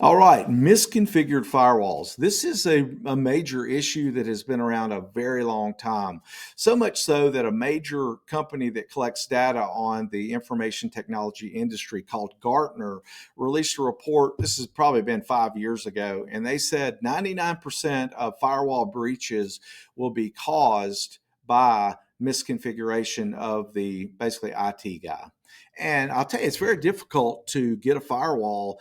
All right, misconfigured firewalls. This is a major issue that has been around a very long time. So much so that a major company that collects data on the information technology industry called Gartner released a report. This has probably been 5 years ago, and they said 99% of firewall breaches will be caused by misconfiguration of the basically IT guy. And I'll tell you, it's very difficult to get a firewall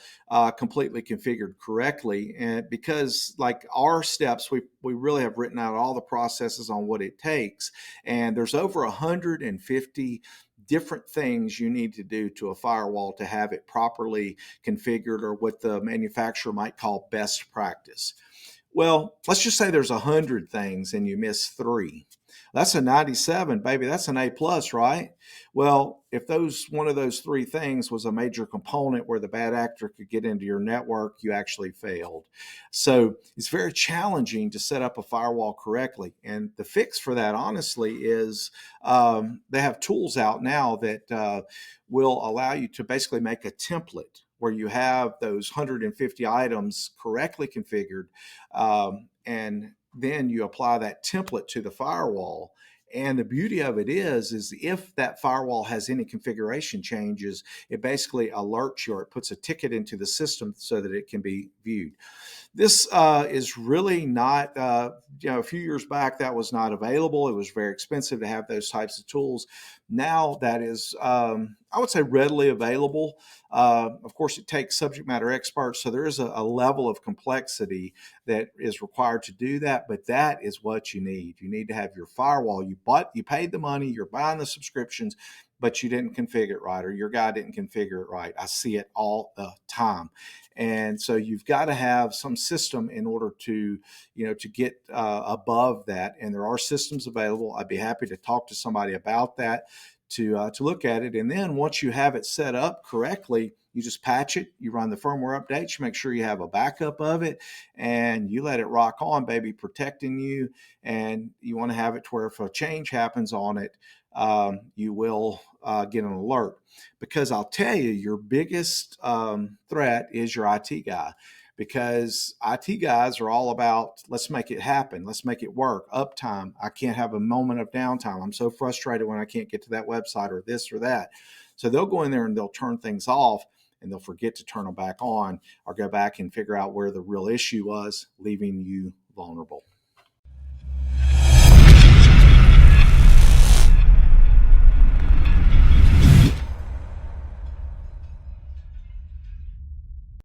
completely configured correctly. And because like our steps, we really have written out all the processes on what it takes. And there's over 150 different things you need to do to a firewall to have it properly configured, or what the manufacturer might call best practice. Well, let's just say there's 100 things and you miss three. That's a 97, baby. That's an A plus, right? Well, if those one of those three things was a major component where the bad actor could get into your network, you actually failed. So it's very challenging to set up a firewall correctly. And the fix for that, honestly, is they have tools out now that will allow you to basically make a template where you have those 150 items correctly configured, and then you apply that template to the firewall. And the beauty of it is if that firewall has any configuration changes, it basically alerts you, or it puts a ticket into the system so that it can be viewed. This is really not, a few years back that was not available. It was very expensive to have those types of tools. Now that is, I would say, readily available. Of course, it takes subject matter experts, so there is a level of complexity that is required to do that. But that is what you need. You need to have your firewall. You paid the money, you're buying the subscriptions, but you didn't configure it right, or your guy didn't configure it right. I see it all the time. And so you've got to have some system in order to, to get above that. And there are systems available. I'd be happy to talk to somebody about that, to look at it. And then once you have it set up correctly, you just patch it, you run the firmware updates, you make sure you have a backup of it, and you let it rock on, baby, protecting you. And you want to have it to where if a change happens on it, you will get an alert. Because I'll tell you, your biggest threat is your IT guy. Because IT guys are all about, let's make it happen, let's make it work, uptime. I can't have a moment of downtime. I'm so frustrated when I can't get to that website or this or that. So they'll go in there and they'll turn things off, and they'll forget to turn them back on, or go back and figure out where the real issue was, leaving you vulnerable.